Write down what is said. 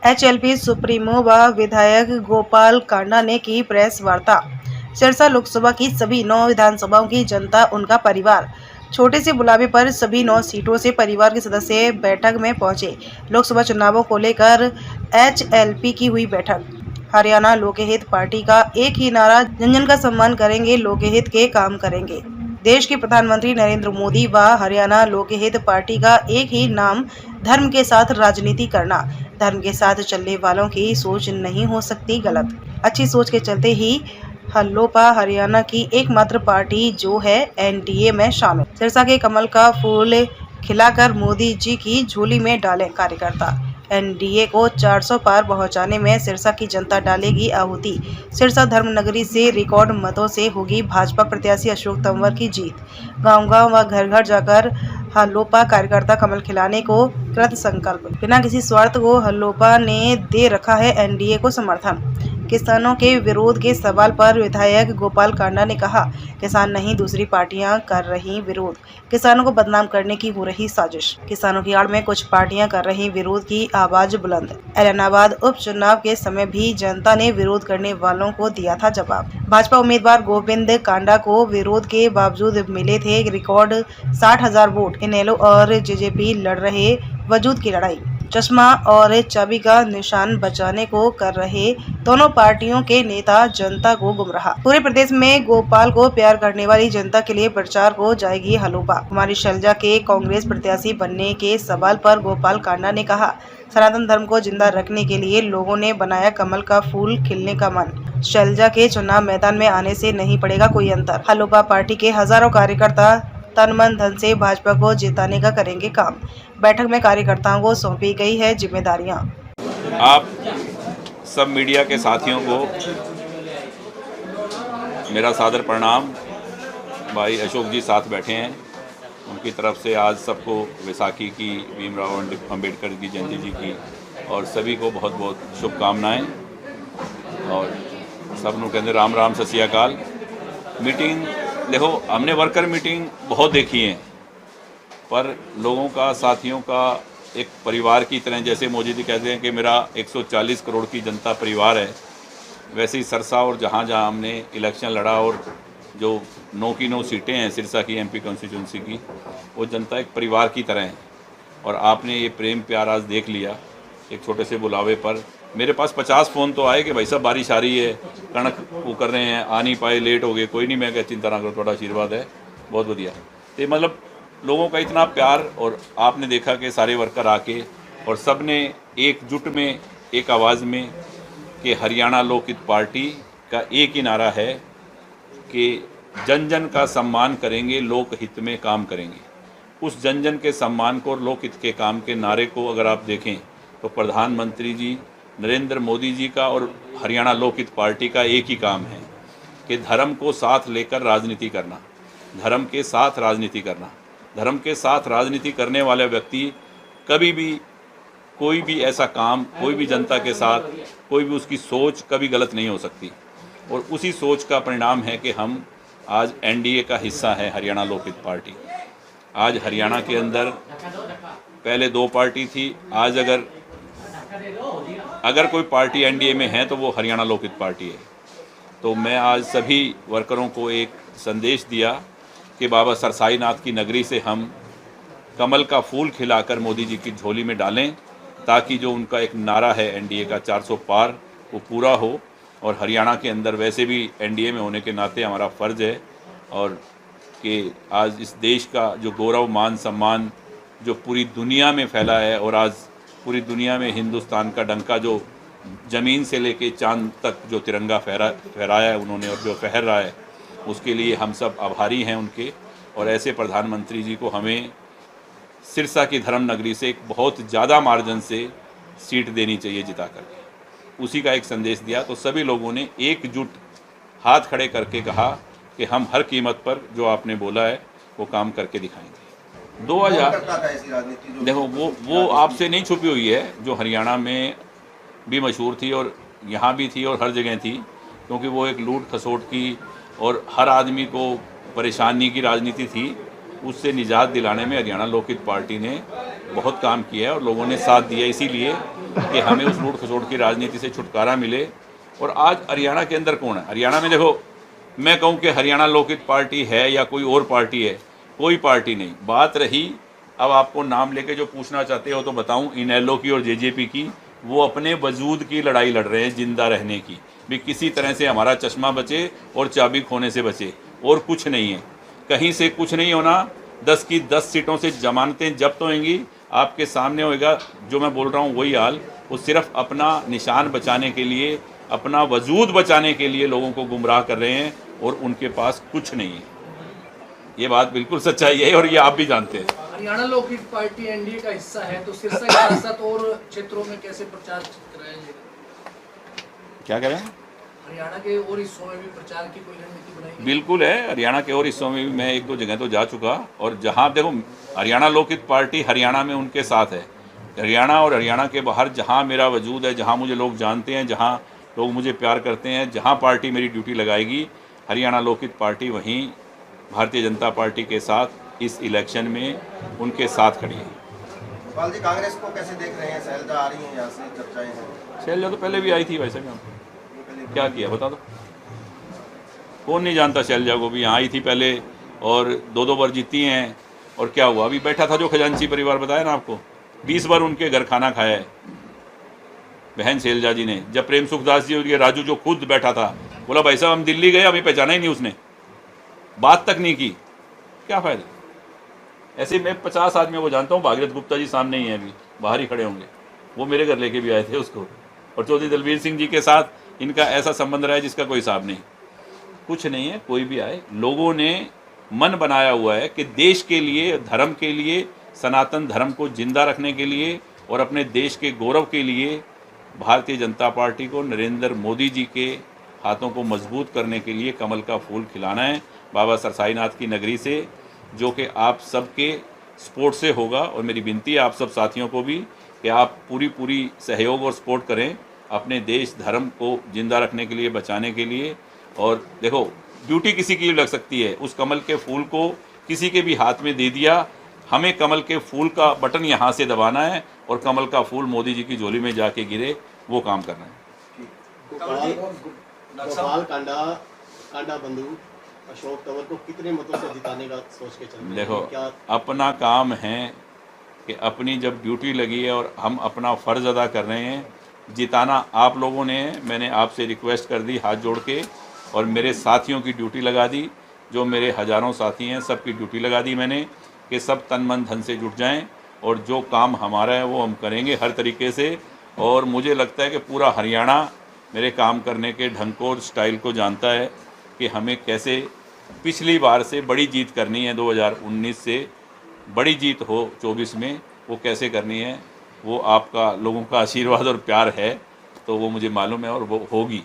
HLP supremo व विधायक गोपाल कांडा ने की प्रेस वार्ता। सिरसा लोकसभा की सभी 9 विधानसभाओं की जनता उनका परिवार। छोटे से बुलावे पर सभी 9 सीटों से परिवार के सदस्य बैठक में पहुंचे। लोकसभा चुनावों को लेकर एचएलपी की हुई बैठक। हरियाणा लोकहित पार्टी का एक ही नारा, जन जन का सम्मान करेंगे, लोकहित के काम करेंगे। देश के प्रधानमंत्री नरेंद्र मोदी व हरियाणा लोकहित पार्टी का एक ही नाम, धर्म के साथ राजनीति करना। धर्म के साथ चलने वालों की सोच नहीं हो सकती गलत। अच्छी सोच के चलते ही हल्लोपा हरियाणा की एकमात्र पार्टी जो है एनडीए में शामिल। सिरसा के कमल का फूल खिलाकर मोदी जी की झोली में डालें कार्यकर्ता। एनडीए को 400 पार पहुंचाने में सिरसा की जनता डालेगी आहुति। सिरसा धर्मनगरी से रिकॉर्ड मतों से होगी भाजपा प्रत्याशी अशोक तंवर की जीत। गांव-गांव व घर-घर जाकर हल्लोपा कार्यकर्ता कमल खिलाने को कृत संकल्प। बिना किसी स्वार्थ को हल्लोपा ने दे रखा है एनडीए को समर्थन। किसानों के विरोध के सवाल पर विधायक गोपाल कांडा ने कहा, किसान नहीं दूसरी पार्टियां कर रही विरोध। किसानों को बदनाम करने की हो रही साजिश। किसानों की आड़ में कुछ पार्टियां कर रही विरोध की आवाज बुलंद। इलाहाबाद उपचुनाव के समय भी जनता ने विरोध करने वालों को दिया था जवाब। भाजपा उम्मीदवार गोविंद कांडा को विरोध के बावजूद मिले थे रिकॉर्ड 60,000 वोट। इनेलो और जेजेपी लड़ रहे वजूद की लड़ाई। चश्मा और चाबी का निशान बचाने को कर रहे दोनों पार्टियों के नेता जनता को गुमराह। पूरे प्रदेश में गोपाल को प्यार करने वाली जनता के लिए प्रचार हो जाएगी हल्लोपा। कुमारी शैलजा के कांग्रेस प्रत्याशी बनने के सवाल पर गोपाल कांडा ने कहा, सनातन धर्म को जिंदा रखने के लिए लोगों ने बनाया कमल का फूल खिलने का मन। शैलजा के चुनाव मैदान में आने से नहीं पड़ेगा कोई अंतर। हल्लोपा पार्टी के हजारों कार्यकर्ता तन मन धन से भाजपा को जिताने का करेंगे काम। बैठक में कार्यकर्ताओं को सौंपी गई है जिम्मेदारियां। आप सब मीडिया के साथियों को मेरा सादर प्रणाम। भाई अशोक जी साथ बैठे हैं, उनकी तरफ से आज सबको वैसाखी की, भीमराव अंबेडकर की जयंती जी की और सभी को बहुत बहुत शुभकामनाएं। और सब लोग कहते राम राम सत श्री अकाल। मीटिंग देखो, हमने वर्कर मीटिंग बहुत देखी है, पर लोगों का, साथियों का एक परिवार की तरह, जैसे मोदी जी कहते हैं कि मेरा 140 करोड़ की जनता परिवार है, वैसे ही सरसा और जहाँ जहाँ हमने इलेक्शन लड़ा और जो 9 की 9 सीटें हैं सिरसा की एमपी कॉन्स्टिट्यूंसी की, वो जनता एक परिवार की तरह है। और आपने ये प्रेम प्यार आज देख लिया एक छोटे से बुलावे पर। मेरे पास 50 फ़ोन तो आए कि भाई साहब बारिश आ रही है, कणक वो कर रहे हैं, आ नहीं पाए, लेट हो गए। कोई नहीं, मैं क्या चिंता ना करो, थोड़ा आशीर्वाद है, बहुत बढ़िया। तो मतलब लोगों का इतना प्यार, और आपने देखा कि सारे वर्कर आके और सब ने एकजुट में एक आवाज़ में कि हरियाणा लोकहित पार्टी का एक ही नारा है कि जन जन का सम्मान करेंगे, लोकहित में काम करेंगे। उस जन जन के सम्मान को और लोकहित के काम के नारे को अगर आप देखें तो प्रधानमंत्री जी नरेंद्र मोदी जी का और हरियाणा लोकहित पार्टी का एक ही काम है कि धर्म को साथ लेकर राजनीति करना, धर्म के साथ राजनीति करना। धर्म के साथ राजनीति करने वाले व्यक्ति कभी भी कोई भी ऐसा काम, कोई भी जनता के साथ, कोई भी उसकी सोच कभी गलत नहीं हो सकती। और उसी सोच का परिणाम है कि हम आज एनडीए का हिस्सा है हरियाणा लोकहित पार्टी। आज हरियाणा के अंदर पहले 2 पार्टी थी, आज अगर कोई पार्टी एनडीए में है तो वो हरियाणा लोकहित पार्टी है। तो मैं आज सभी वर्करों को एक संदेश दिया कि बाबा सरसाईनाथ की नगरी से हम कमल का फूल खिलाकर मोदी जी की झोली में डालें, ताकि जो उनका एक नारा है एनडीए का 400 पार, वो पूरा हो। और हरियाणा के अंदर वैसे भी एनडीए में होने के नाते हमारा फ़र्ज़ है और कि आज इस देश का जो गौरव, मान, सम्मान जो पूरी दुनिया में फैला है, और आज पूरी दुनिया में हिंदुस्तान का डंका जो ज़मीन से लेके चांद तक जो तिरंगा फहराया है उन्होंने और जो फहर रहा है, उसके लिए हम सब आभारी हैं उनके। और ऐसे प्रधानमंत्री जी को हमें सिरसा की धर्म नगरी से एक बहुत ज़्यादा मार्जिन से सीट देनी चाहिए जिता करके। उसी का एक संदेश दिया। तो सभी लोगों ने एकजुट हाथ खड़े करके कहा कि हम हर कीमत पर जो आपने बोला है वो काम करके दिखाएंगे। 2000 देखो, वो आपसे नहीं छुपी हुई है, जो हरियाणा में भी मशहूर थी और यहाँ भी थी और हर जगह थी, क्योंकि वो एक लूट खसोट की और हर आदमी को परेशानी की राजनीति थी। उससे निजात दिलाने में हरियाणा लोकहित पार्टी ने बहुत काम किया है और लोगों ने साथ दिया, इसीलिए कि हमें उस लूट खसोट की राजनीति से छुटकारा मिले। और आज हरियाणा के अंदर कौन है? हरियाणा में देखो, मैं कहूँ कि हरियाणा लोकहित पार्टी है या कोई और पार्टी है, कोई पार्टी नहीं। बात रही, अब आपको नाम लेके जो पूछना चाहते हो तो बताऊं, इनेलो की और जेजेपी की, वो अपने वजूद की लड़ाई लड़ रहे हैं, जिंदा रहने की, भी किसी तरह से हमारा चश्मा बचे और चाबी खोने से बचे, और कुछ नहीं है, कहीं से कुछ नहीं होना। 10 की 10 सीटों से जमानतें जब्त होंगी, आपके सामने होएगा। जो मैं बोल रहा हूँ वही हाल, वो सिर्फ अपना निशान बचाने के लिए, अपना वजूद बचाने के लिए लोगों को गुमराह कर रहे हैं, और उनके पास कुछ नहीं है। ये बात बिल्कुल सच्चाई है और ये आप भी जानते हैं। हरियाणा लोकहित पार्टी एनडीए का हिस्सा है, तो सिरसा के साथ साथ और क्षेत्रों में कैसे प्रचार कराएंगे? क्या करें? हरियाणा के और हिस्सों में भी प्रचार की कोई रणनीति बनाएंगे? बिल्कुल है, हरियाणा के और हिस्सों में भी मैं 1-2 जगह तो जा चुका, और जहाँ देखो, हरियाणा लोकहित पार्टी हरियाणा में उनके साथ है। हरियाणा और हरियाणा के बाहर जहाँ मेरा वजूद है, जहाँ मुझे लोग जानते हैं, जहाँ लोग मुझे प्यार करते हैं, जहाँ पार्टी मेरी ड्यूटी लगाएगी, हरियाणा लोकहित पार्टी वहीं भारतीय जनता पार्टी के साथ इस इलेक्शन में उनके साथ खड़ी है। गोपाल जी, कांग्रेस को कैसे देख रहे हैं? शैलजा आ रही हैं, यहाँ से चर्चाएं हैं। शैलजा तो पहले भी आई थी, वैसे क्या किया बता दो? कौन नहीं जानता शैलजा को? भी यहाँ आई थी पहले और 2-2 बार जीती हैं, और क्या हुआ? अभी बैठा था जो खजांची परिवार, बताया ना आपको, 20 बार उनके घर खाना खाया है बहन शैलजा जी ने। जब प्रेम सुखदास जी और ये राजू जो खुद बैठा था, बोला भाई साहब हम दिल्ली गए, हमें पहचाना ही नहीं, उसने बात तक नहीं की, क्या फायदा? ऐसे मैं 50 आदमियों को जानता हूँ, भागीरथ गुप्ता जी सामने ही हैं, अभी बाहर ही खड़े होंगे, वो मेरे घर लेके भी आए थे उसको। और चौधरी दलवीर सिंह जी के साथ इनका ऐसा संबंध रहा है जिसका कोई हिसाब नहीं। कुछ नहीं है, कोई भी आए, लोगों ने मन बनाया हुआ है कि देश के लिए, धर्म के लिए, सनातन धर्म को जिंदा रखने के लिए और अपने देश के गौरव के लिए भारतीय जनता पार्टी को, नरेंद्र मोदी जी के हाथों को मजबूत करने के लिए कमल का फूल खिलाना है बाबा सरसाईनाथ की नगरी से, जो कि आप सबके सपोर्ट से होगा। और मेरी विनती है आप सब साथियों को भी कि आप पूरी सहयोग और सपोर्ट करें अपने देश धर्म को जिंदा रखने के लिए, बचाने के लिए। और देखो, ड्यूटी किसी की भी लग सकती है, उस कमल के फूल को किसी के भी हाथ में दे दिया, हमें कमल के फूल का बटन यहाँ से दबाना है और कमल का फूल मोदी जी की झोली में जाके गिरे, वो काम करना है। गोपाल कांडा बंधु अशोक तंवर को कितने मतों से जिताने का सोच के चल रहे हैं? देखो, क्या अपना काम है कि अपनी जब ड्यूटी लगी है और हम अपना फ़र्ज़ अदा कर रहे हैं, जिताना आप लोगों ने है। मैंने आपसे रिक्वेस्ट कर दी हाथ जोड़ के, और मेरे साथियों की ड्यूटी लगा दी, जो मेरे हज़ारों साथी हैं सबकी ड्यूटी लगा दी मैंने, कि सब तन मन धन से जुट जाएं, और जो काम हमारा है वो हम करेंगे हर तरीके से। और मुझे लगता है कि पूरा हरियाणा मेरे काम करने के ढंग को और स्टाइल को जानता है कि हमें कैसे पिछली बार से बड़ी जीत करनी है, 2019 से बड़ी जीत हो 24 में, वो कैसे करनी है। वो आपका लोगों का आशीर्वाद और प्यार है, तो वो मुझे मालूम है और वो होगी।